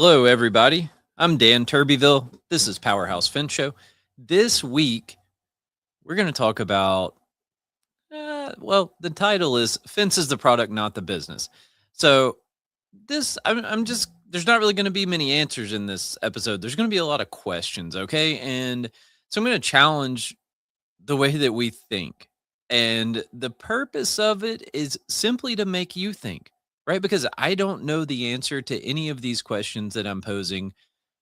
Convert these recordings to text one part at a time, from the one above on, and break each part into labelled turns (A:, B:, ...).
A: Hello, everybody. I'm Dan Turbyville. This is Powerhouse Fence Show. This week, we're going to talk about, the title is Fence is the Product, Not the Business. So, there's not really going to be many answers in this episode. There's going to be a lot of questions, okay? And so I'm going to challenge the way that we think. And the purpose of it is simply to make you think, right? Because I don't know the answer to any of these questions that I'm posing.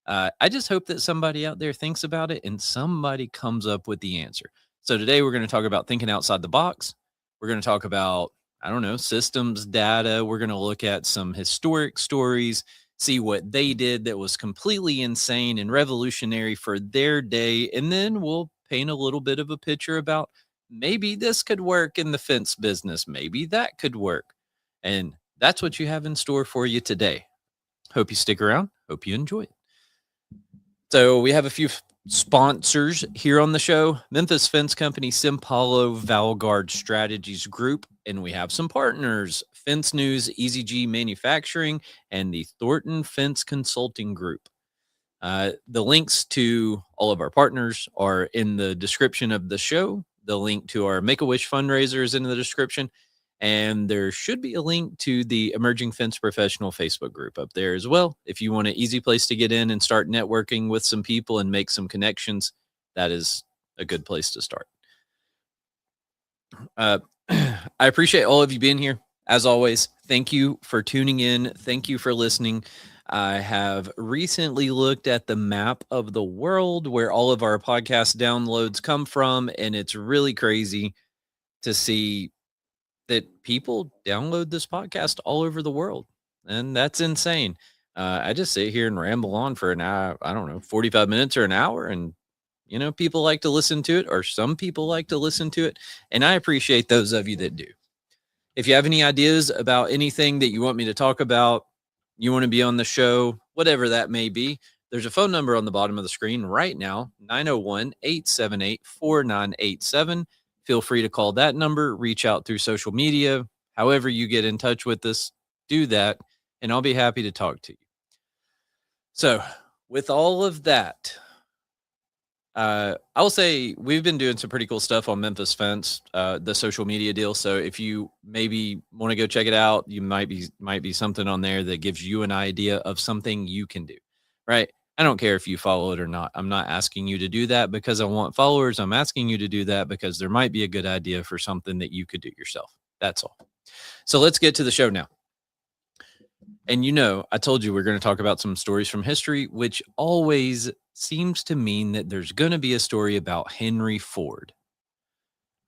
A: I just hope that somebody out there thinks about it and somebody comes up with the answer. So today we're going to talk about thinking outside the box. We're going to talk about, I don't know, systems, data. We're going to look at some historic stories, see what they did that was completely insane and revolutionary for their day. And then we'll paint a little bit of a picture about maybe this could work in the fence business. Maybe that could work. And that's what you have in store for you today. Hope you stick around. Hope you enjoy it. So we have a few sponsors here on the show. Memphis Fence Company, Simpalo Valgard Strategies Group, and we have some partners, Fence News, EZG Manufacturing, and the Thornton Fence Consulting Group. The links to all of our partners are in the description of the show. The link to our Make-A-Wish fundraiser is in the description. And there should be a link to the Emerging Fence Professional Facebook group up there as well. If you want an easy place to get in and start networking with some people and make some connections, that is a good place to start. I appreciate all of you being here. As always, thank you for tuning in. Thank you for listening. I have recently looked at the map of the world where all of our podcast downloads come from, and it's really crazy to see that people download this podcast all over the world. And that's insane. I just sit here and ramble on for an hour, I don't know, 45 minutes or an hour. And, people like to listen to it, or some people like to listen to it. And I appreciate those of you that do. If you have any ideas about anything that you want me to talk about, you want to be on the show, whatever that may be, there's a phone number on the bottom of the screen right now, 901-878-4987. Feel free to call that number, reach out through social media. However you get in touch with us, do that, and I'll be happy to talk to you. So with all of that, I'll say we've been doing some pretty cool stuff on Memphis Fence, the social media deal. So if you maybe want to go check it out, you might be something on there that gives you an idea of something you can do, right? I don't care if you follow it or not. I'm not asking you to do that because I want followers. I'm asking you to do that because there might be a good idea for something that you could do yourself. That's all. So let's get to the show now. And I told you we're going to talk about some stories from history, which always seems to mean that there's going to be a story about Henry Ford.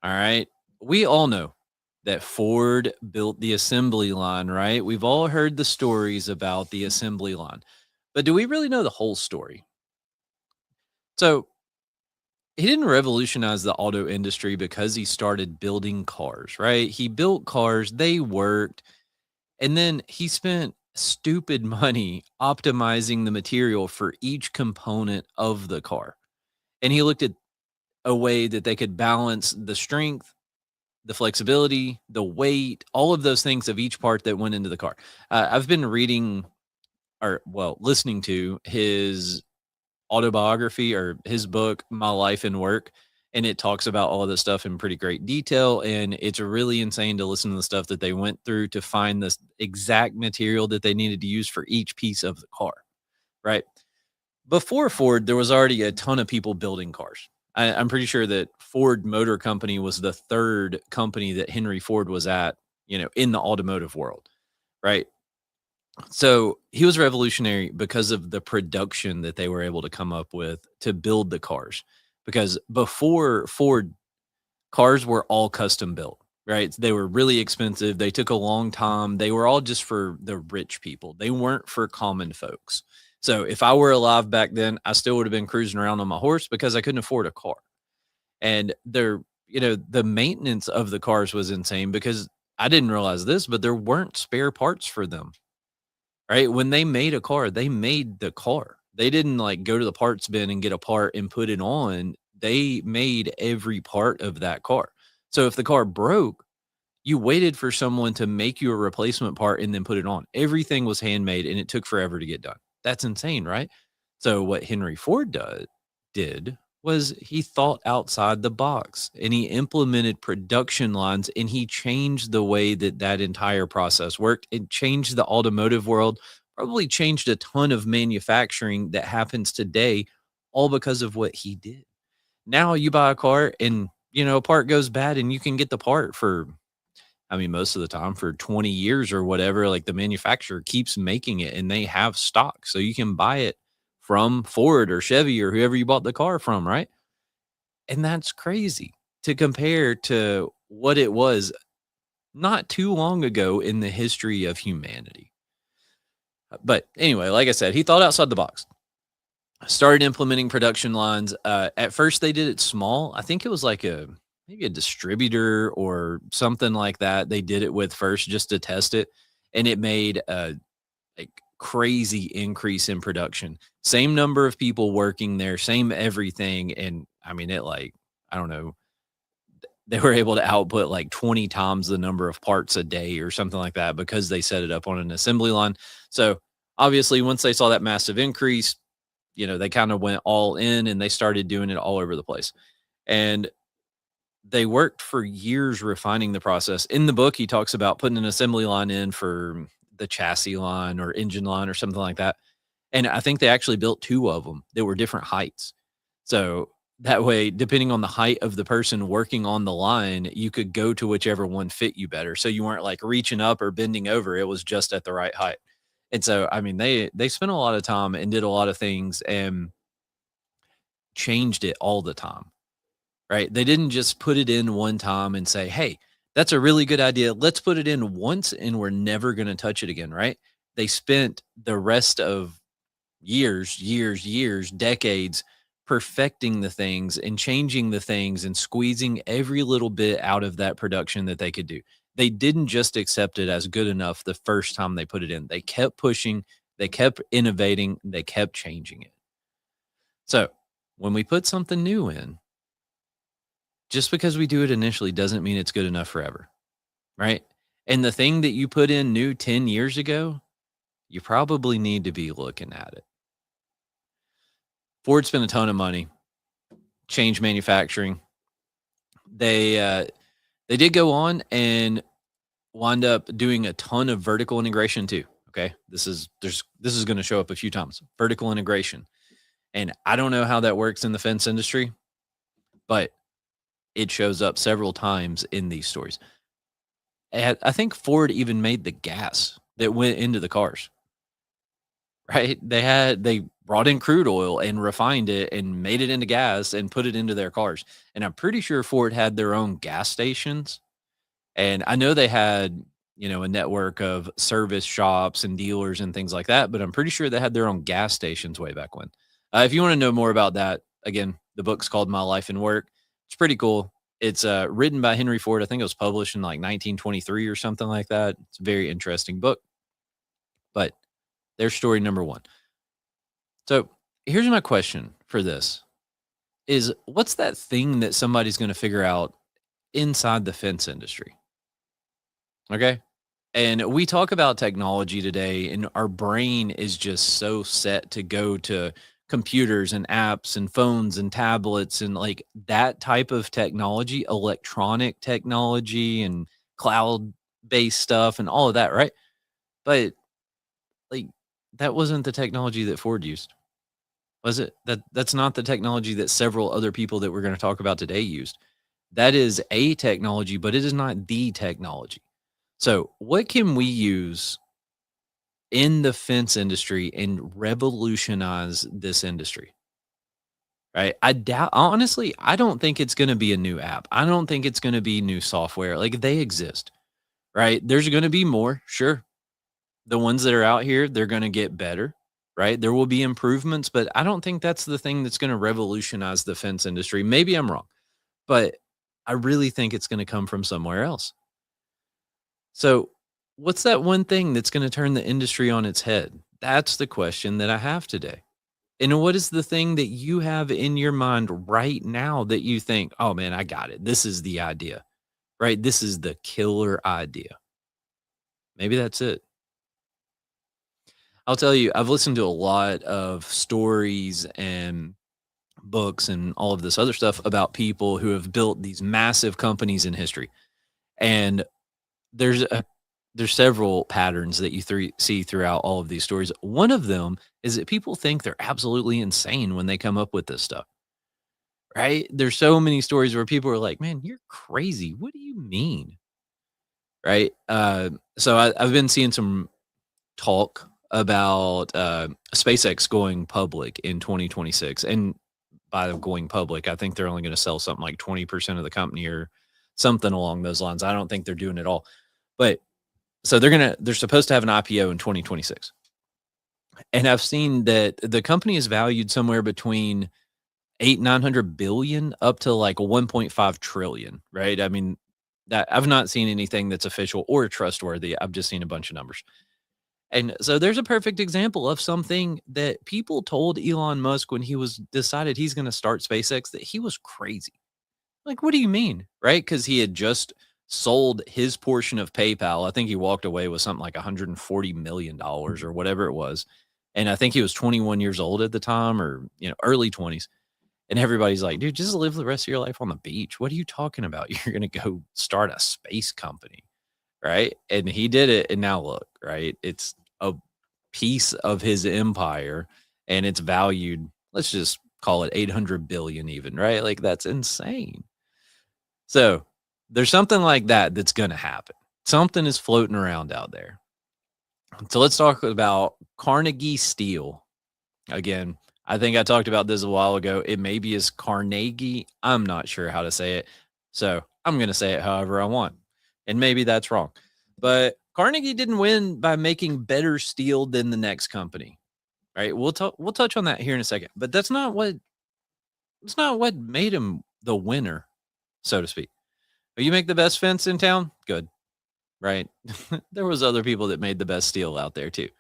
A: All right. We all know that Ford built the assembly line, right? We've all heard the stories about the assembly line. But do we really know the whole story? So he didn't revolutionize the auto industry because he started building cars, right? He built cars, they worked, and then he spent stupid money optimizing the material for each component of the car. And he looked at a way that they could balance the strength, the flexibility, the weight, all of those things of each part that went into the car. I've been listening to his autobiography or his book, My Life and Work. And it talks about all of this stuff in pretty great detail. And it's really insane to listen to the stuff that they went through to find this exact material that they needed to use for each piece of the car, right? Before Ford, there was already a ton of people building cars. I'm pretty sure that Ford Motor Company was the third company that Henry Ford was at, in the automotive world, right? So he was revolutionary because of the production that they were able to come up with to build the cars. Because before Ford, cars were all custom built, right? They were really expensive. They took a long time. They were all just for the rich people. They weren't for common folks. So if I were alive back then, I still would have been cruising around on my horse because I couldn't afford a car. And the maintenance of the cars was insane because I didn't realize this, but there weren't spare parts for them. Right? When they made a car, they made the car. They didn't go to the parts bin and get a part and put it on. They made every part of that car. So if the car broke, you waited for someone to make you a replacement part and then put it on. Everything was handmade and it took forever to get done. That's insane, right? So what Henry Ford did was he thought outside the box and he implemented production lines and he changed the way that that entire process worked. It changed the automotive world, probably changed a ton of manufacturing that happens today, all because of what he did. Now you buy a car and a part goes bad and you can get the part for, I mean, most of the time for 20 years or whatever. Like the manufacturer keeps making it and they have stock. So you can buy it from Ford or Chevy or whoever you bought the car from, right? And that's crazy to compare to what it was not too long ago in the history of humanity. But anyway, like I said, he thought outside the box, started implementing production lines. At first, they did it small. I think it was like maybe a distributor or something like that. They did it with first just to test it, and it made a like crazy increase in production. Same number of people working there, same everything, and I mean it like I don't know. They were able to output like 20 times the number of parts a day or something like that because they set it up on an assembly line. So obviously, once they saw that massive increase, they kind of went all in and they started doing it all over the place. And they worked for years refining the process. In the book, he talks about putting an assembly line in for the chassis line or engine line or something like that. And I think they actually built two of them that were different heights. So that way, depending on the height of the person working on the line, you could go to whichever one fit you better. So you weren't like reaching up or bending over. It was just at the right height. And so, I mean, they spent a lot of time and did a lot of things and changed it all the time, right? They didn't just put it in one time and say, "Hey, that's a really good idea. Let's put it in once and we're never going to touch it again," right? They spent the rest of years, decades perfecting the things and changing the things and squeezing every little bit out of that production that they could do. They didn't just accept it as good enough the first time they put it in. They kept pushing, they kept innovating, they kept changing it. So, when we put something new in, just because we do it initially doesn't mean it's good enough forever, right? And the thing that you put in new 10 years ago, you probably need to be looking at it. Ford spent a ton of money, changed manufacturing. They did go on and wind up doing a ton of vertical integration too. Okay. This is going to show up a few times. Vertical integration. And I don't know how that works in the fence industry, but it shows up several times in these stories. And I think Ford even made the gas that went into the cars, right? They brought in crude oil and refined it and made it into gas and put it into their cars. And I'm pretty sure Ford had their own gas stations. And I know they had, a network of service shops and dealers and things like that, but I'm pretty sure they had their own gas stations way back when. If you want to know more about that, again, the book's called My Life and Work. It's pretty cool. It's written by Henry Ford. I think it was published in like 1923 or something like that. It's a very interesting book. But there's story number one. So here's my question for this is what's that thing that somebody's going to figure out inside the fence industry? Okay. And we talk about technology today, and our brain is just so set to go to computers and apps and phones and tablets and like that type of technology, electronic technology and cloud based stuff and all of that, right? But like that wasn't the technology that Ford used, was it? That's not the technology that several other people that we're going to talk about today used. That is a technology, but it is not the technology. So, what can we use in the fence industry and revolutionize this industry? Right? I doubt, honestly, I don't think it's going to be a new app. I don't think it's going to be new software. Like they exist, right? There's going to be more, sure. The ones that are out here, they're going to get better, right? There will be improvements, but I don't think that's the thing that's going to revolutionize the fence industry. Maybe I'm wrong, but I really think it's going to come from somewhere else. So, what's that one thing that's going to turn the industry on its head? That's the question that I have today. And what is the thing that you have in your mind right now that you think, oh man, I got it. This is the idea, right? This is the killer idea. Maybe that's it. I'll tell you, I've listened to a lot of stories and books and all of this other stuff about people who have built these massive companies in history. And there's a there's several patterns that you see throughout all of these stories. One of them is that people think they're absolutely insane when they come up with this stuff, right? There's so many stories where people are like, "Man, you're crazy. What do you mean?" Right? I've been seeing some talk about SpaceX going public in 2026, and by the going public, I think they're only going to sell something like 20% of the company or something along those lines. I don't think they're doing it all, but so they're supposed to have an IPO in 2026. And I've seen that the company is valued somewhere between 900 billion up to like 1.5 trillion, right? I mean, that I've not seen anything that's official or trustworthy. I've just seen a bunch of numbers. And so there's a perfect example of something that people told Elon Musk when he was decided he's going to start SpaceX that he was crazy. Like, what do you mean? Right? Because he had just sold his portion of PayPal. I think he walked away with something like $140 million or whatever it was. And I think he was 21 years old at the time, or early 20s. And everybody's like, dude, just live the rest of your life on the beach. What are you talking about? You're gonna go start a space company, right? And he did it. And now look, right? It's a piece of his empire, and it's valued, let's just call it 800 billion even, right? Like, that's insane. So there's something like that that's going to happen. Something is floating around out there. So let's talk about Carnegie Steel. Again, I think I talked about this a while ago. It maybe is Carnegie. I'm not sure how to say it. So I'm going to say it however I want. And maybe that's wrong. But Carnegie didn't win by making better steel than the next company. Right? We'll touch on that here in a second. But that's not what made him the winner, so to speak. You make the best fence in town? Good, right? There was other people that made the best steel out there too.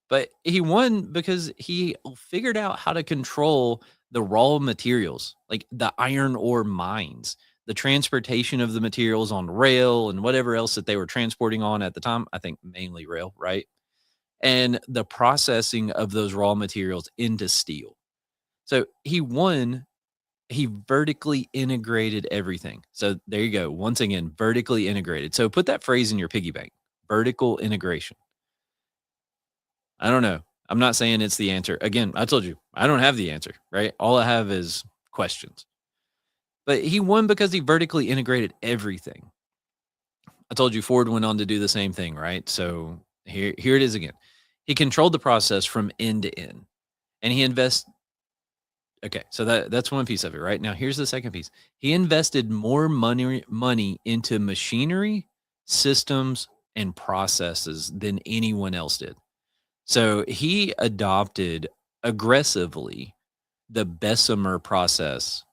A: But he won because he figured out how to control the raw materials, like the iron ore mines, the transportation of the materials on rail and whatever else that they were transporting on at the time. I think mainly rail, right? And the processing of those raw materials into steel. So he vertically integrated everything. So there you go. Once again, vertically integrated. So put that phrase in your piggy bank. Vertical integration. I don't know. I'm not saying it's the answer. Again, I told you, I don't have the answer, right? All I have is questions. But he won because he vertically integrated everything. I told you Ford went on to do the same thing, right? So here it is again. He controlled the process from end to end. And he invests. Okay, so that's one piece of it, right? Now here's the second piece. He invested more money into machinery, systems, and processes than anyone else did. So he adopted aggressively the Bessemer process,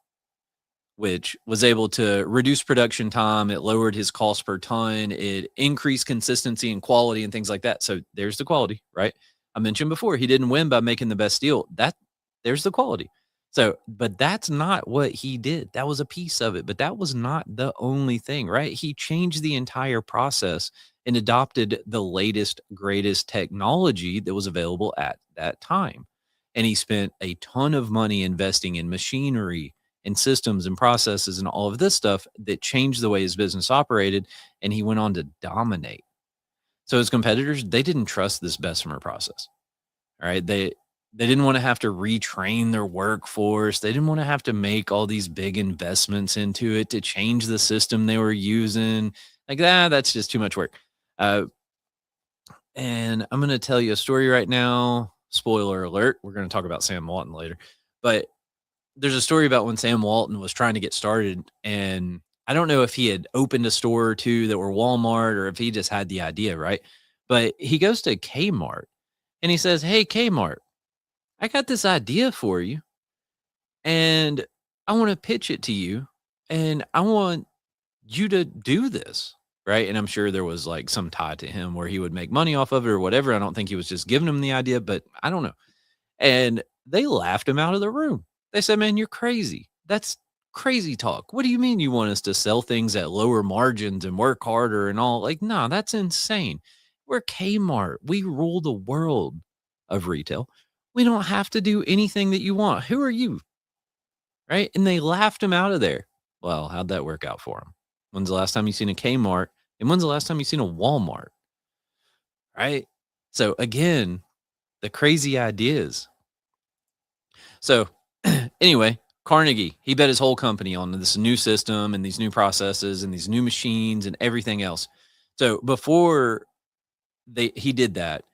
A: which was able to reduce production time. It lowered his cost per ton. It increased consistency and quality and things like that. So there's the quality, right? I mentioned before he didn't win by making the best steel. There's the quality. So, but that's not what he did. That was a piece of it, but that was not the only thing, right? He changed the entire process and adopted the latest, greatest technology that was available at that time. And he spent a ton of money investing in machinery and systems and processes and all of this stuff that changed the way his business operated. And he went on to dominate. So his competitors, they didn't trust this Bessemer process. All right. They didn't want to have to retrain their workforce. They didn't want to have to make all these big investments into it to change the system they were using. Like that, that's just too much work. And I'm going to tell you a story right now. Spoiler alert. We're going to talk about Sam Walton later. But there's a story about when Sam Walton was trying to get started. And I don't know if he had opened a store or two that were Walmart or if he just had the idea, right? But he goes to Kmart and he says, "Hey, Kmart, I got this idea for you and I want to pitch it to you and I want you to do this." Right. And I'm sure there was like some tie to him where he would make money off of it or whatever. I don't think he was just giving him the idea, but I don't know. And they laughed him out of the room. They said, "Man, you're crazy. That's crazy talk. What do you mean you want us to sell things at lower margins and work harder and all?" Like, no, that's insane. We're Kmart. We rule the world. of retail. We don't have to do anything that you want. Who are you? Right? And they laughed him out of there. Well, how'd that work out for him? When's the last time you seen a Kmart? And when's the last time you seen a Walmart? Right? So again, the crazy ideas. So anyway, Carnegie, he bet his whole company on this new system and these new processes and these new machines and everything else. So before he did that,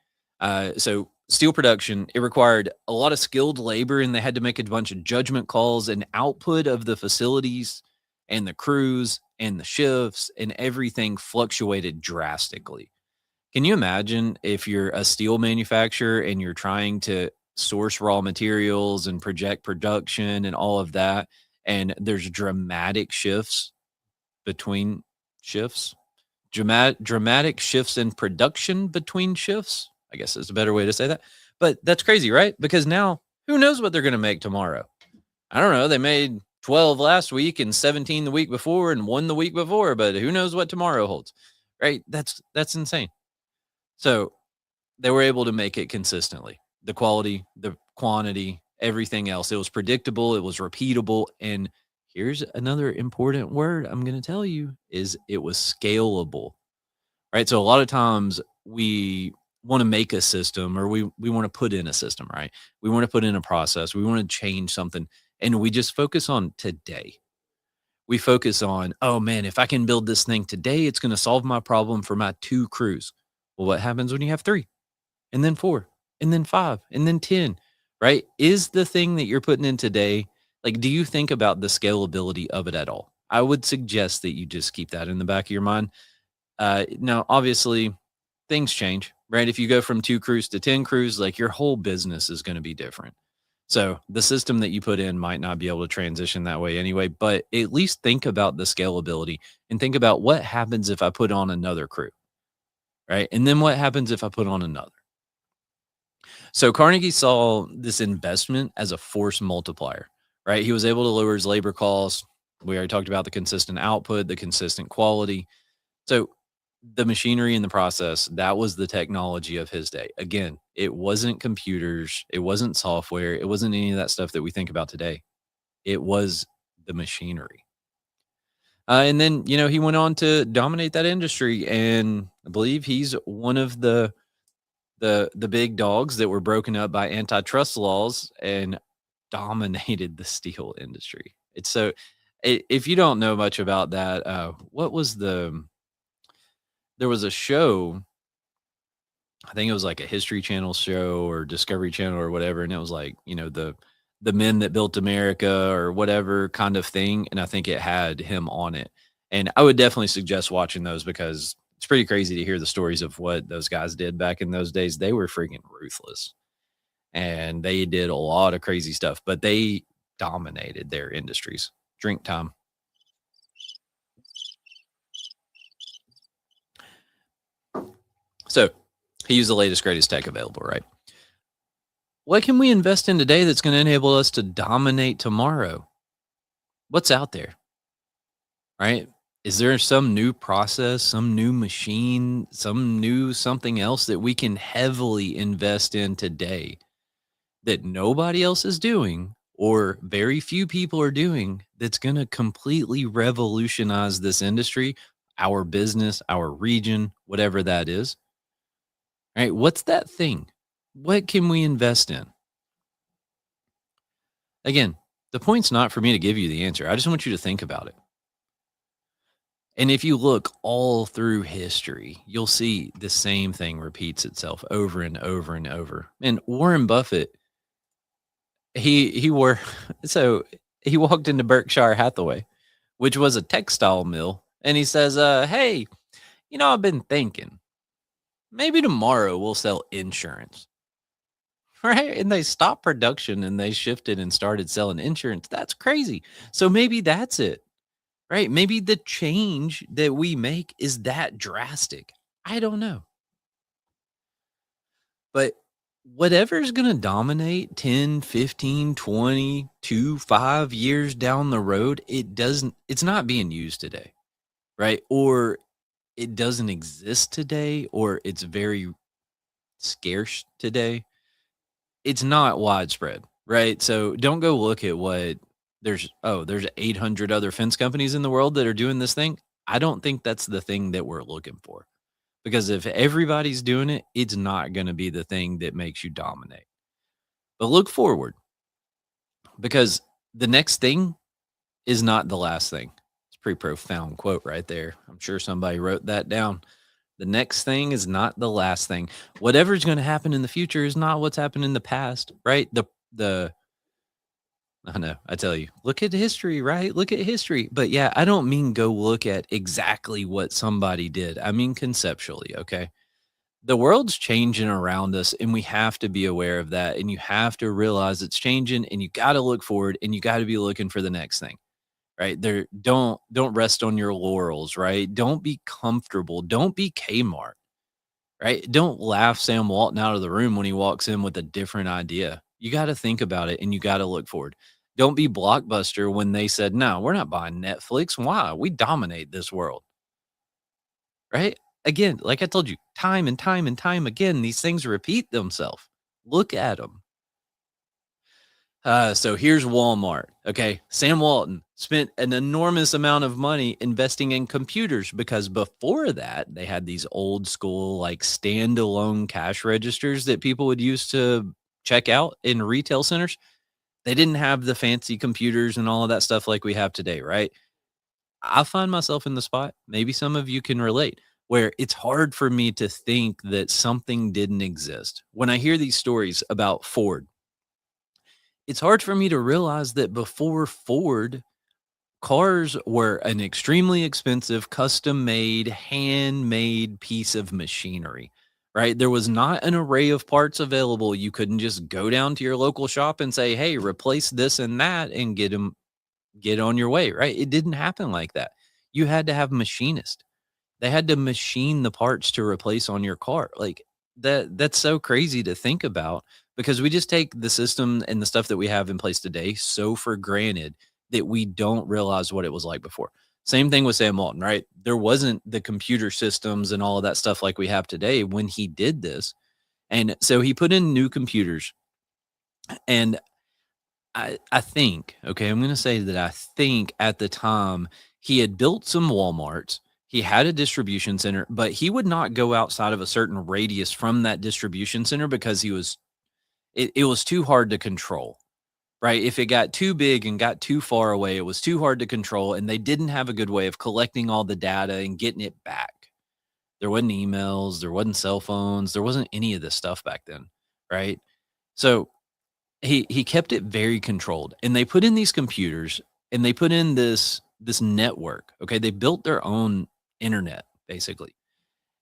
A: so steel production, it required a lot of skilled labor, and they had to make a bunch of judgment calls, and output of the facilities and the crews and the shifts and everything fluctuated drastically. Can you imagine if you're a steel manufacturer and you're trying to source raw materials and project production and all of that, and there's dramatic shifts between shifts? Dramatic shifts in production between shifts, I guess is a better way to say that. But that's crazy, right? Because now who knows what they're gonna make tomorrow? I don't know. They made 12 last week and 17 the week before and 1 the week before, but who knows what tomorrow holds, right? That's insane. So they were able to make it consistently. The quality, the quantity, everything else. It was predictable, it was repeatable, and here's another important word I'm going to tell you is it was scalable. Right? So a lot of times we want to make a system or we want to put in a system, right? We want to put in a process, we want to change something and we just focus on today. We focus on, oh man, if I can build this thing today, it's going to solve my problem for my 2 crews. Well, what happens when you have 3? And then 4, and then 5, and then 10, right? Is the thing that you're putting in today, like, do you think about the scalability of it at all? I would suggest that you just keep that in the back of your mind. Now, obviously, things change, right? If you go from 2 crews to 10 crews, like your whole business is going to be different. So the system that you put in might not be able to transition that way anyway, but at least think about the scalability and think about what happens if I put on another crew, right? And then what happens if I put on another? So Carnegie saw this investment as a force multiplier, right? He was able to lower his labor costs. We already talked about the consistent output, the consistent quality. So the machinery and the process, that was the technology of his day. Again, it wasn't computers, it wasn't software, it wasn't any of that stuff that we think about today. It was the machinery. And then, he went on to dominate that industry. And I believe he's one of the big dogs that were broken up by antitrust laws and dominated the steel industry. It's so if you don't know much about that, what was there was a show, I think it was like a History Channel show or Discovery Channel or whatever, and it was like, the men that built America or whatever kind of thing, and I think it had him on it. And I would definitely suggest watching those because it's pretty crazy to hear the stories of what those guys did back in those days. They were freaking ruthless and they did a lot of crazy stuff, but they dominated their industries. Drink time. So he used the latest, greatest tech available, right? What can we invest in today that's going to enable us to dominate tomorrow? What's out there, right? Is there some new process, some new machine, some new something else that we can heavily invest in today that nobody else is doing or very few people are doing that's going to completely revolutionize this industry, our business, our region, whatever that is? Right? What's that thing? What can we invest in? Again, the point's not for me to give you the answer. I just want you to think about it. And if you look all through history, you'll see the same thing repeats itself over and over and over. And Warren Buffett, he wore so he walked into Berkshire Hathaway, which was a textile mill, and he says, "Hey, I've been thinking maybe tomorrow we'll sell insurance." Right? And they stopped production and they shifted and started selling insurance. That's crazy. So maybe that's it. Right? Maybe the change that we make is that drastic. I don't know. But whatever's going to dominate 10, 15, 20, 2, 5 years down the road, it's not being used today, right? Or it doesn't exist today, or it's very scarce today. it's not widespread, right? So don't go look at what there's 800 other fence companies in the world that are doing this thing. I don't think that's the thing that we're looking for. Because if everybody's doing it, it's not going to be the thing that makes you dominate. But look forward because the next thing is not the last thing. It's a pretty profound quote right there. I'm sure somebody wrote that down. The next thing is not the last thing. Whatever's going to happen in the future is not what's happened in the past, right? The I know, I tell you, look at history, right? Look at history. But yeah, I don't mean go look at exactly what somebody did. I mean conceptually, okay? The world's changing around us and we have to be aware of that and you have to realize it's changing and you got to look forward and you got to be looking for the next thing, right? There don't rest on your laurels, right? Don't be comfortable, don't be Kmart, right? Don't laugh Sam Walton out of the room when he walks in with a different idea. You got to think about it and you got to look forward. Don't be Blockbuster when they said, no, we're not buying Netflix. Why? We dominate this world, right? Again, like I told you, time and time and time again, these things repeat themselves. Look at them. So here's Walmart. Okay. Sam Walton spent an enormous amount of money investing in computers because before that, they had these old school, like standalone cash registers that people would use to check out in retail centers. They didn't have the fancy computers and all of that stuff like we have today, right? I find myself in the spot, maybe some of you can relate, where it's hard for me to think that something didn't exist. When I hear these stories about Ford, it's hard for me to realize that before Ford, cars were an extremely expensive, custom made, handmade piece of machinery, right? There was not an array of parts available. You couldn't just go down to your local shop and say, hey, replace this and that and get on your way, right? It didn't happen like that. You had to have machinists. They had to machine the parts to replace on your car. Like that's so crazy to think about because we just take the system and the stuff that we have in place today so for granted that we don't realize what it was like before. Same thing with Sam Walton, right? There wasn't the computer systems and all of that stuff like we have today when he did this. And so he put in new computers and I think, okay, I'm gonna say that I think at the time he had built some Walmarts, he had a distribution center, but he would not go outside of a certain radius from that distribution center because it was too hard to control, right? If it got too big and got too far away, it was too hard to control, and they didn't have a good way of collecting all the data and getting it back. There wasn't emails, there wasn't cell phones, there wasn't any of this stuff back then, right? So he kept it very controlled, and they put in these computers, and they put in this network, okay? They built their own internet, basically,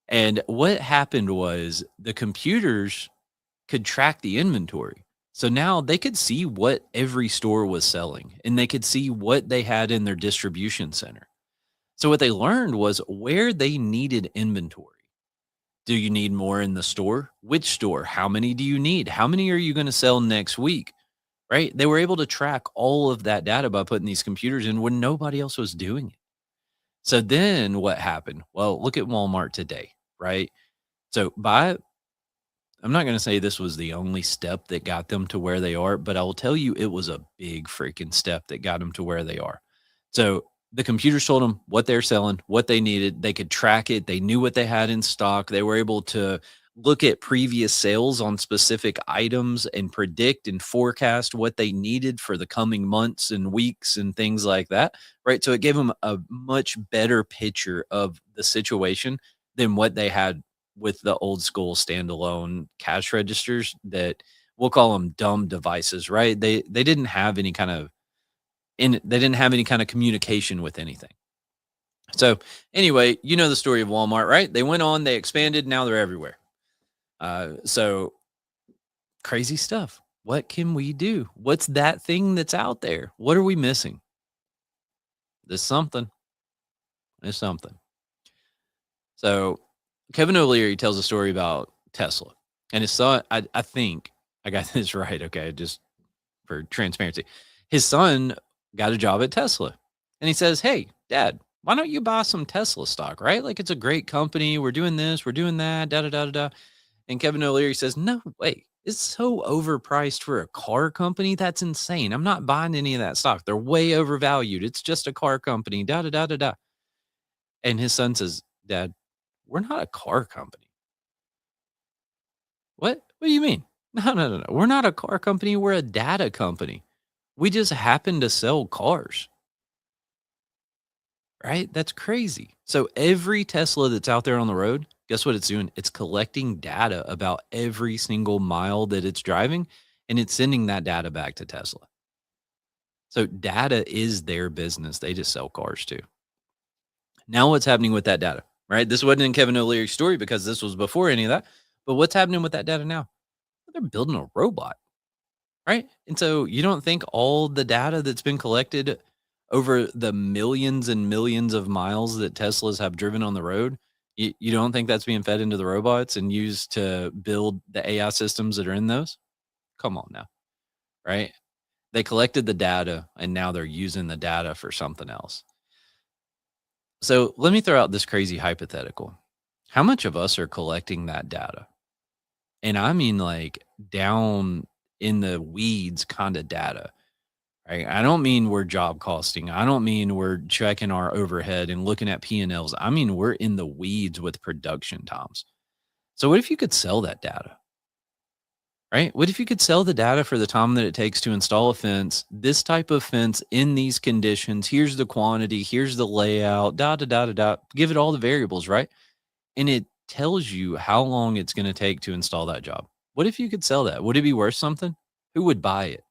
A: and what happened was the computers could track the inventory. So now they could see what every store was selling, and they could see what they had in their distribution center. So what they learned was where they needed inventory. Do you need more in the store? Which store? How many do you need? How many are you gonna sell next week? Right? They were able to track all of that data by putting these computers in when nobody else was doing it. So then what happened? Well, look at Walmart today, right? So by I'm not going to say this was the only step that got them to where they are, but I will tell you it was a big freaking step that got them to where they are. So the computers told them what they're selling, what they needed. They could track it. They knew what they had in stock. They were able to look at previous sales on specific items and predict and forecast what they needed for the coming months and weeks and things like that. Right. So it gave them a much better picture of the situation than what they had with the old school standalone cash registers that we'll call them dumb devices, right? They didn't have any kind of they didn't have any kind of communication with anything. So anyway, you know the story of Walmart, right? They went on, they expanded, now they're everywhere. So crazy stuff. What can we do? What's that thing that's out there? What are we missing? There's something. There's something. So Kevin O'Leary tells a story about Tesla and his son. I think I got this right. Okay. Just for transparency, his son got a job at Tesla and he says, hey, dad, why don't you buy some Tesla stock? Right. Like it's a great company. We're doing this, we're doing that, da da da da da. And Kevin O'Leary says, no way. It's so overpriced for a car company. That's insane. I'm not buying any of that stock. They're way overvalued. It's just a car company. Da da da da da. And his son says, "Dad, we're not a car company." What? What do you mean? No, no, no, no. We're not a car company. We're a data company. We just happen to sell cars, right? That's crazy. So every Tesla that's out there on the road, guess what it's doing? It's collecting data about every single mile that it's driving, and it's sending that data back to Tesla. So data is their business. They just sell cars too. Now what's happening with that data, right? This wasn't in Kevin O'Leary's story because this was before any of that. But what's happening with that data now? They're building a robot, right? And so you don't think all the data that's been collected over the millions and millions of miles that Teslas have driven on the road, you don't think that's being fed into the robots and used to build the AI systems that are in those? Come on now, right? They collected the data and now they're using the data for something else. So let me throw out this crazy hypothetical. How much of us are collecting that data? And I mean like down in the weeds kind of data. Right? I don't mean we're job costing. I don't mean we're checking our overhead and looking at P&Ls. I mean we're in the weeds with production times. So what if you could sell that data? Right? What if you could sell the data for the time that it takes to install a fence, this type of fence in these conditions? Here's the quantity, here's the layout, da da da da da. Give it all the variables, right? And it tells you how long it's going to take to install that job. What if you could sell that? Would it be worth something? Who would buy it?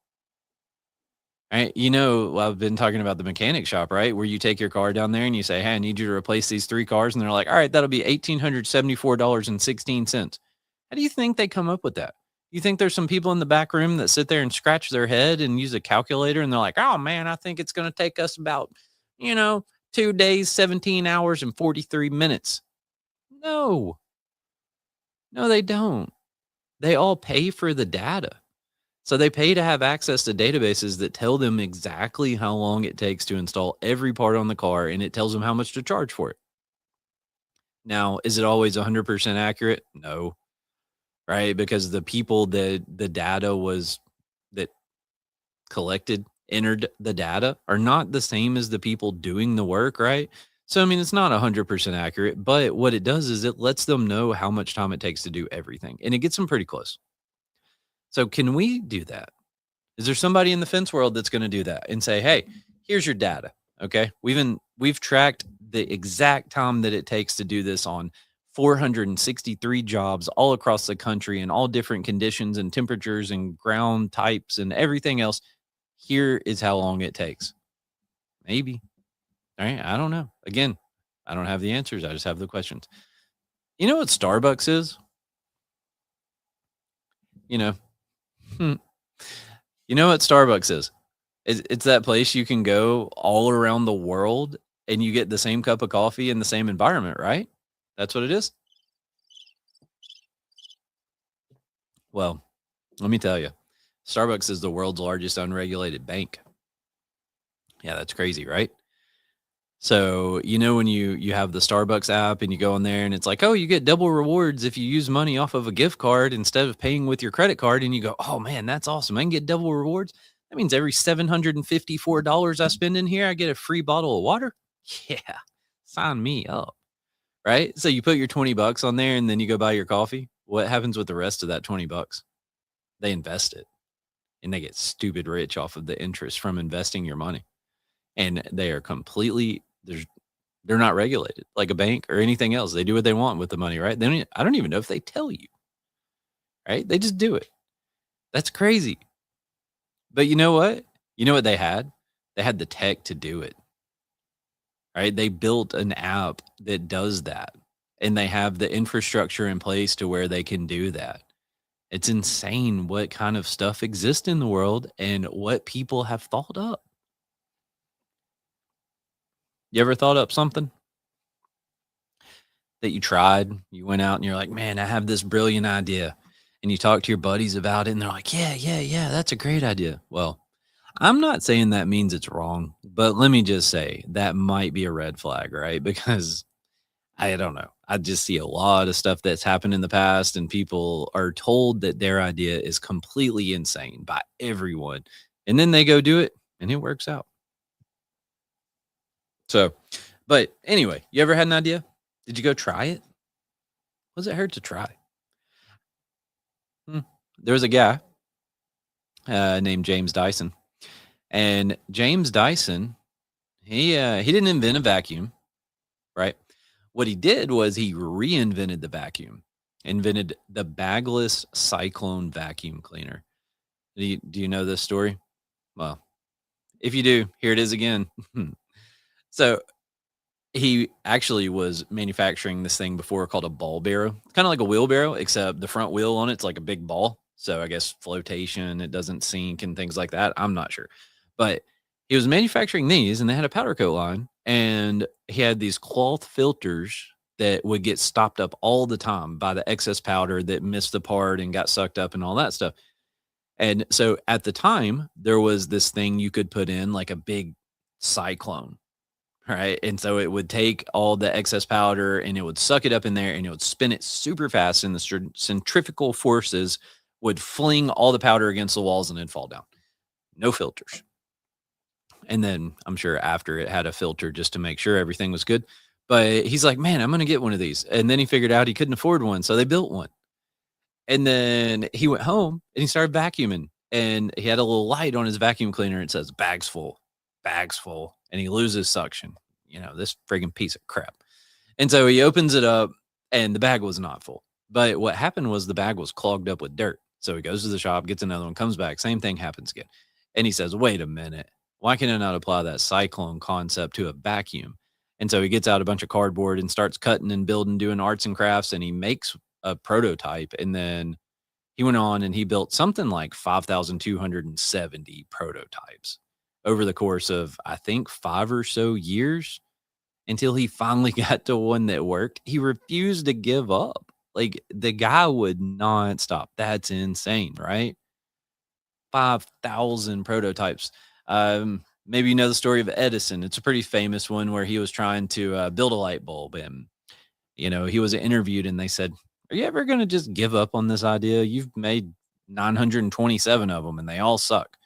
A: Right? I've been talking about the mechanic shop, right? Where you take your car down there and you say, "Hey, I need you to replace these 3 cars." And they're like, "All right, that'll be $1,874.16." How do you think they come up with that? You think there's some people in the back room that sit there and scratch their head and use a calculator and they're like, "Oh man, I think it's going to take us about, you know, 2 days, 17 hours and 43 minutes." No. No, they don't. They all pay for the data. So they pay to have access to databases that tell them exactly how long it takes to install every part on the car, and it tells them how much to charge for it. Now, is it always 100% accurate? No, right? Because the people that the data was that collected, entered the data are not the same as the people doing the work, right? So, I mean, it's not 100% accurate, but what it does is it lets them know how much time it takes to do everything, and it gets them pretty close. So, can we do that? Is there somebody in the fence world that's going to do that and say, "Hey, here's your data. Okay, we've tracked the exact time that it takes to do this on 463 jobs all across the country in all different conditions and temperatures and ground types and everything else. Here is how long it takes." Maybe. All right, I don't know. Again, I don't have the answers. I just have the questions. You know what Starbucks is? You know, hmm, you know what Starbucks is? It's that place you can go all around the world and you get the same cup of coffee in the same environment, right? That's what it is? Well, let me tell you, Starbucks is the world's largest unregulated bank. Yeah, that's crazy, right? So, when you have the Starbucks app and you go in there and it's like, "Oh, you get double rewards if you use money off of a gift card instead of paying with your credit card." And you go, "Oh man, that's awesome. I can get double rewards. That means every $754 I spend in here, I get a free bottle of water." Yeah. Sign me up. Right? So you put your 20 bucks on there and then you go buy your coffee. What happens with the rest of that 20 bucks? They invest it and they get stupid rich off of the interest from investing your money. And they are completely they're not regulated like a bank or anything else. They do what they want with the money, right? I don't even know if they tell you, right? They just do it. That's crazy. But you know what? You know what they had? They had the tech to do it, right? They built an app that does that, and they have the infrastructure in place to where they can do that. It's insane what kind of stuff exists in the world and what people have thought up. You ever thought up something that you tried? You went out and you're like, "Man, I have this brilliant idea." And you talk to your buddies about it and they're like, "Yeah, yeah, yeah, that's a great idea." Well, I'm not saying that means it's wrong, but let me just say that might be a red flag, right? Because I don't know. I just see a lot of stuff that's happened in the past, and people are told that their idea is completely insane by everyone. And then they go do it and it works out. So, but anyway, you ever had an idea? Did you go try it? What does it hurt to try? Hmm. There was a guy named James Dyson, and James Dyson, he didn't invent a vacuum, right? What he did was he reinvented the vacuum, invented the bagless cyclone vacuum cleaner. Do you know this story? Well, if you do, here it is again. So he actually was manufacturing this thing before called a ball barrow, kind of like a wheelbarrow, except the front wheel on it's like a big ball. So I guess flotation, it doesn't sink and things like that. I'm not sure. But he was manufacturing these and they had a powder coat line and he had these cloth filters that would get stopped up all the time by the excess powder that missed the part and got sucked up and all that stuff. And so at the time, there was this thing you could put in like a big cyclone. Right, and so it would take all the excess powder and it would suck it up in there and it would spin it super fast and the centrifugal forces would fling all the powder against the walls and it'd fall down. No filters. And then I'm sure after it had a filter just to make sure everything was good. But he's like, "Man, I'm gonna get one of these." And then he figured out he couldn't afford one, so they built one. And then he went home and he started vacuuming and he had a little light on his vacuum cleaner. It says bags full, and he loses suction. This friggin' piece of crap. And so he opens it up and the bag was not full. But what happened was the bag was clogged up with dirt. So he goes to the shop, gets another one, comes back, same thing happens again. And he says, "Wait a minute. Why can I not apply that cyclone concept to a vacuum?" And so he gets out a bunch of cardboard and starts cutting and building, doing arts and crafts, and he makes a prototype. And then he went on and he built something like 5,270 prototypes over the course of, I think, 5 or so years until he finally got to one that worked. He refused to give up. Like the guy would not stop. That's insane, right? 5,000 prototypes. Maybe you know the story of Edison. It's a pretty famous one where he was trying to build a light bulb and he was interviewed and they said, "Are you ever going to just give up on this idea? You've made 927 of them and they all suck."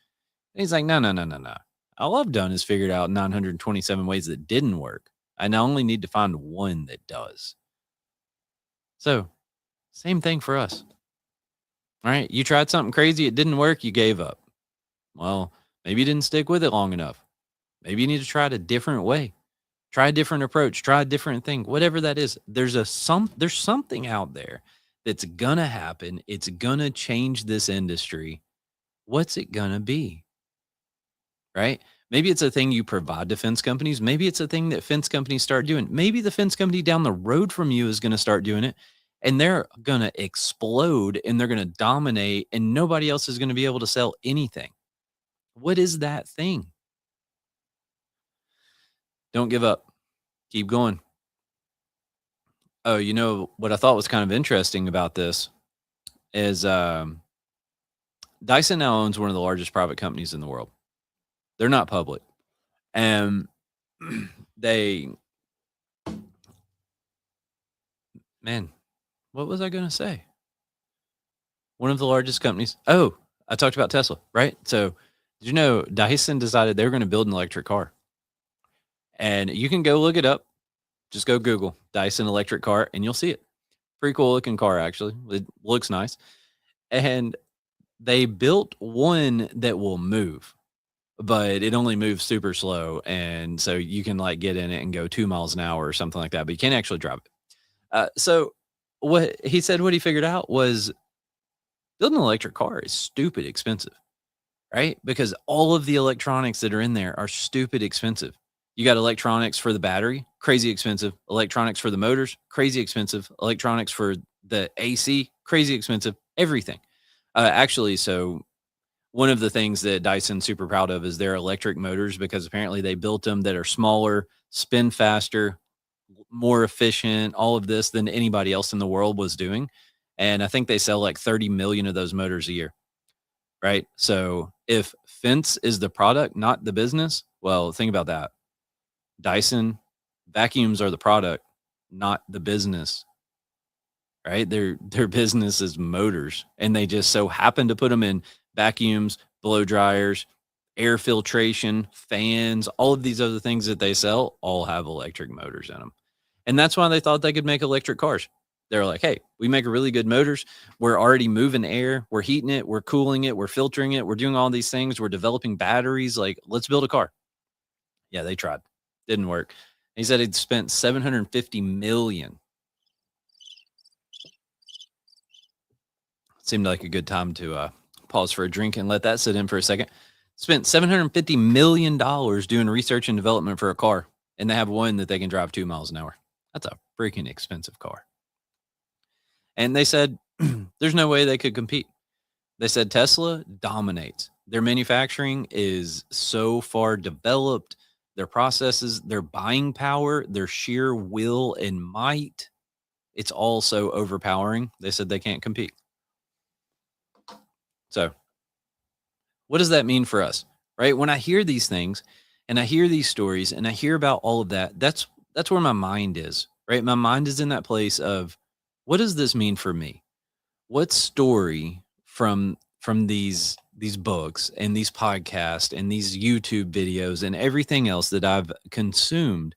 A: And he's like, "No, no, no, no, no. All I've done is figured out 927 ways that didn't work. I now only need to find one that does." So, same thing for us. All right. You tried something crazy, it didn't work, you gave up. Well, maybe you didn't stick with it long enough. Maybe you need to try it a different way. Try a different approach, try a different thing, whatever that is. There's something out there that's gonna happen. It's gonna change this industry. What's it gonna be? Right? Maybe it's a thing you provide to fence companies. Maybe it's a thing that fence companies start doing. Maybe the fence company down the road from you is going to start doing it and they're going to explode and they're going to dominate and nobody else is going to be able to sell anything. What is that thing? Don't give up. Keep going. Oh, what I thought was kind of interesting about this is Dyson now owns one of the largest private companies in the world. They're not public. And they, man, what was I going to say? One of the largest companies. Oh, I talked about Tesla, right? So, did you know Dyson decided they were going to build an electric car? And you can go look it up. Just go Google Dyson electric car and you'll see it. Pretty cool looking car, actually. It looks nice. And they built one that will move, but it only moves super slow. And so you can like get in it and go 2 miles an hour or something like that, but you can't actually drive it. So, what he said, what he figured out was building an electric car is stupid expensive, right? Because all of the electronics that are in there are stupid expensive. You got electronics for the battery, crazy expensive. Electronics for the motors, crazy expensive. Electronics for the AC, crazy expensive. Everything. Actually, so one of the things that Dyson's super proud of is their electric motors because apparently they built them that are smaller, spin faster, more efficient, all of this than anybody else in the world was doing. And I think they sell like 30 million of those motors a year. Right. So if fence is the product, not the business, well, think about that. Dyson vacuums are the product. not the business, right? Their business is motors, and they just so happen to put them in vacuums, blow dryers, air filtration, fans, all of these other things that they sell all have electric motors in them. And that's why they thought they could make electric cars. They're like, hey, we make really good motors. We're already moving air. We're heating it. We're cooling it. We're filtering it. We're doing all these things. We're developing batteries. Like, let's build a car. Yeah, they tried. Didn't work. He said he'd spent 750 million. Seemed like a good time to pause for a drink and let that sit in for a second. Spent $750 million doing research and development for a car, and they have one that they can drive 2 miles an hour. That's a freaking expensive car. And they said there's no way they could compete. They said Tesla dominates. Their manufacturing is so far developed, their processes, their buying power, their sheer will and might, it's all so overpowering. They said they can't compete. So, what does that mean for us? Right? When I hear these things and I hear these stories and I hear about all of that, that's where my mind is, right? My mind is in that place of what does this mean for me? What story from these books and these podcasts and these YouTube videos and everything else that I've consumed,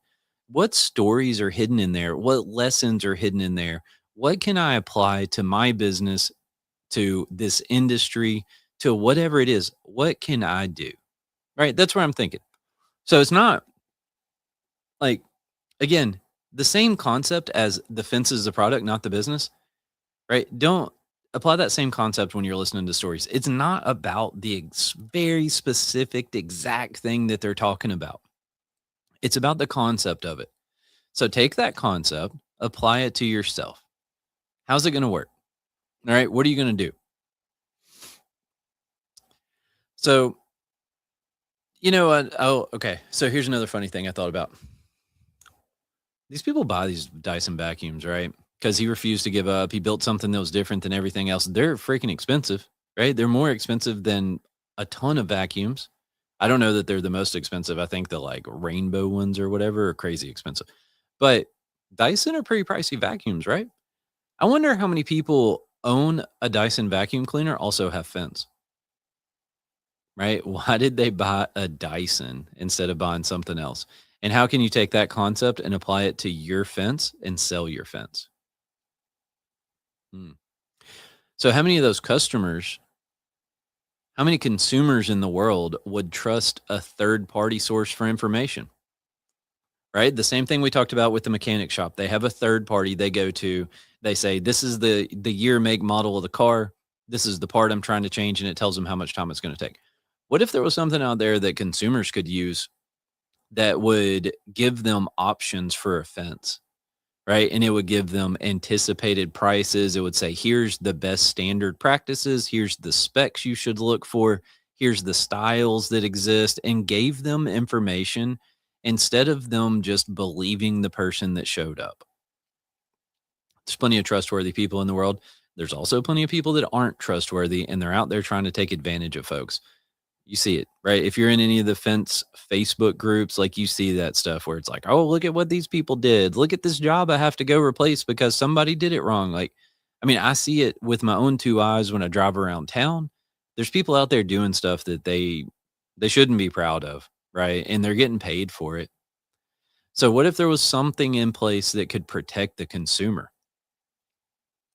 A: what stories are hidden in there? What lessons are hidden in there? What can I apply to my business, to this industry, to whatever it is? What can I do? Right? That's where I'm thinking. So it's not like, again, the same concept as the fence is the product, not the business, right? Don't apply that same concept when you're listening to stories. It's not about the very specific, exact thing that they're talking about. It's about the concept of it. So take that concept, apply it to yourself. How's it going to work? All right. What are you going to do? So, you know what? Oh, okay. So here's another funny thing I thought about. These people buy these Dyson vacuums, right? Because he refused to give up. He built something that was different than everything else. They're freaking expensive, right? They're more expensive than a ton of vacuums. I don't know that they're the most expensive. I think the like rainbow ones or whatever are crazy expensive. But Dyson are pretty pricey vacuums, right? I wonder how many people own a Dyson vacuum cleaner also have Fence, right? Why did they buy a Dyson instead of buying something else? And how can you take that concept and apply it to your fence and sell your fence? Hmm. So, how many of those customers, how many consumers in the world would trust a third party source for information? Right? The same thing we talked about with the mechanic shop. They have a third party they go to. They say, this is the year, make, model of the car. This is the part I'm trying to change, and it tells them how much time it's going to take. What if there was something out there that consumers could use that would give them options for a fence, right? And it would give them anticipated prices. It would say, here's the best standard practices. Here's the specs you should look for. Here's the styles that exist, and gave them information instead of them just believing the person that showed up. There's plenty of trustworthy people in the world. There's also plenty of people that aren't trustworthy, and they're out there trying to take advantage of folks. You see it, right? If you're in any of the fence Facebook groups, like you see that stuff where it's like, oh, look at what these people did. Look at this job I have to go replace because somebody did it wrong. Like, I mean, I see it with my own two eyes when I drive around town. There's people out there doing stuff that they shouldn't be proud of, right? And they're getting paid for it. So what if there was something in place that could protect the consumer?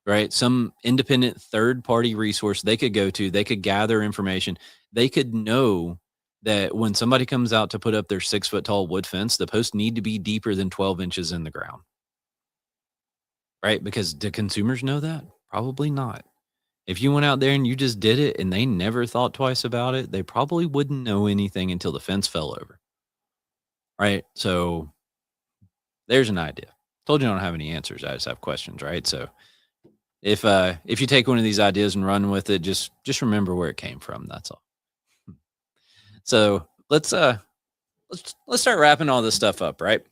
A: Right? Some independent third party resource they could go to, they could gather information. They could know that when somebody comes out to put up their 6 foot tall wood fence, the posts need to be deeper than 12 inches in the ground. Right? Because do consumers know that? Probably not. If you went out there and you just did it and they never thought twice about it, they probably wouldn't know anything until the fence fell over. Right? So there's an idea. Told you I don't have any answers. I just have questions, right? So if you take one of these ideas and run with it, just remember where it came from. That's all. So let's start wrapping all this stuff up, right?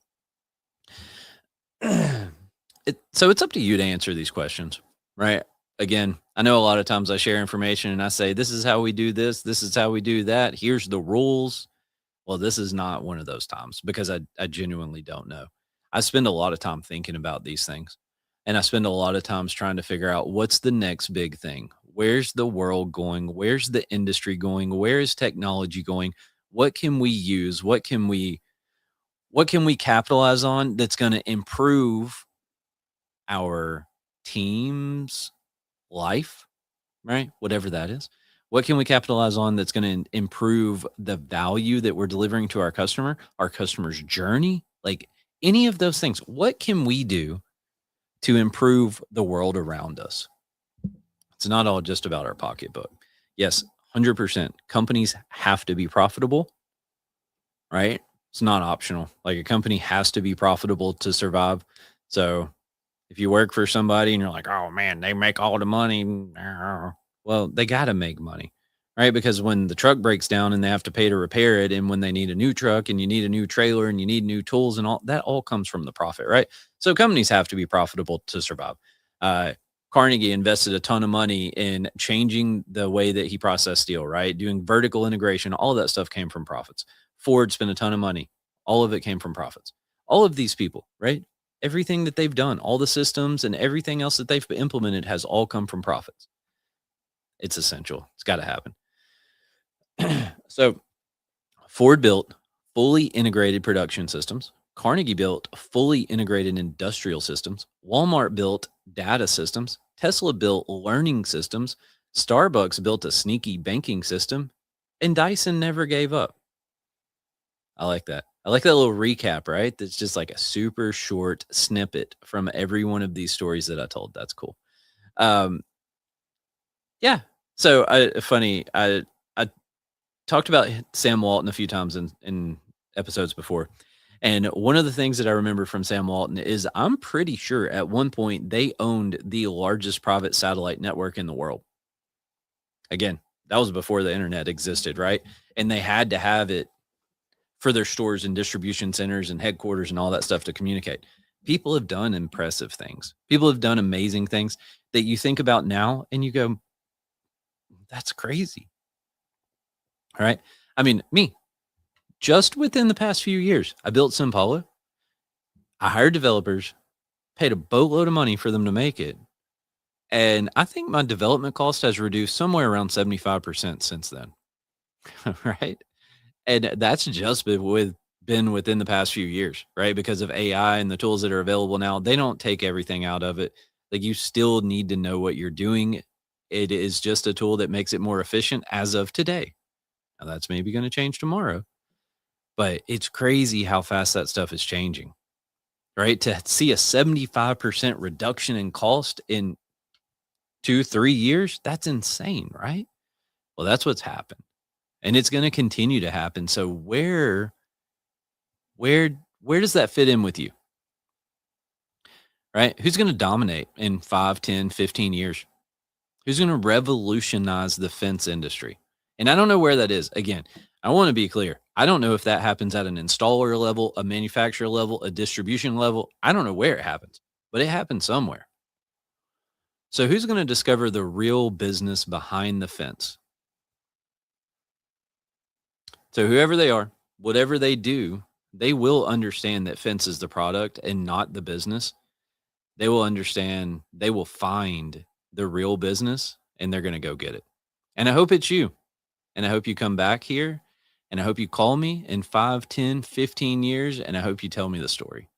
A: So it's up to you to answer these questions, right? Again, I know a lot of times I share information and I say, this is how we do this. This is how we do that. Here's the rules. Well, this is not one of those times because I genuinely don't know. I spend a lot of time thinking about these things. And I spend a lot of times trying to figure out what's the next big thing. Where's the world going? Where's the industry going? Where is technology going? What can we use? What can we capitalize on that's going to improve our team's life, right? Whatever that is. What can we capitalize on that's going to improve the value that we're delivering to our customer's journey? Like any of those things. What can we do to improve the world around us? It's not all just about our pocketbook. Yes, 100%. Companies have to be profitable, right? It's not optional. Like a company has to be profitable to survive. So if you work for somebody and you're like, "Oh, man, they make all the money." Well, they gotta make money, right? Because when the truck breaks down and they have to pay to repair it, and when they need a new truck and you need a new trailer and you need new tools and all, that all comes from the profit, right? So companies have to be profitable to survive. Uh, Carnegie invested a ton of money in changing the way that he processed steel, right? Doing vertical integration, all of that stuff came from profits. Ford spent a ton of money. All of it came from profits. All of these people, right? Everything that they've done, all the systems and everything else that they've implemented has all come from profits. It's essential. It's got to happen. So Ford built fully integrated production systems. Carnegie built fully integrated industrial systems. Walmart built data systems. Tesla built learning systems. Starbucks built a sneaky banking system. And Dyson never gave up. I like that. I like that little recap, right? That's just like a super short snippet from every one of these stories that I told. That's cool. Um, yeah. So I talked about Sam Walton a few times in episodes before. And one of the things that I remember from Sam Walton is I'm pretty sure at one point they owned the largest private satellite network in the world. Again, that was before the internet existed, right? And they had to have it for their stores and distribution centers and headquarters and all that stuff to communicate. People have done impressive things. People have done amazing things that you think about now and you go, that's crazy. All right. I mean, me, just within the past few years, I built Simpala. I hired developers, paid a boatload of money for them to make it. And I think my development cost has reduced somewhere around 75% since then. Right. And that's just been within the past few years, right? Because of AI and the tools that are available now, they don't take everything out of it. Like you still need to know what you're doing. It is just a tool that makes it more efficient as of today. Now that's maybe going to change tomorrow, but it's crazy how fast that stuff is changing, right? To see a 75% reduction in cost in 2, 3 years, that's insane, right? Well, that's what's happened. And it's going to continue to happen. So where where does that fit in with you? Right? Who's going to dominate in 5, 10, 15 years? Who's going to revolutionize the fence industry? And I don't know where that is. Again, I want to be clear. I don't know if that happens at an installer level, a manufacturer level, a distribution level. I don't know where it happens, but it happens somewhere. So who's going to discover the real business behind the fence? So whoever they are, whatever they do, they will understand that fence is the product and not the business. They will understand, they will find the real business and they're going to go get it. And I hope it's you. And I hope you come back here and I hope you call me in 5, 10, 15 years and I hope you tell me the story.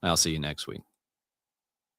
A: I'll see you next week.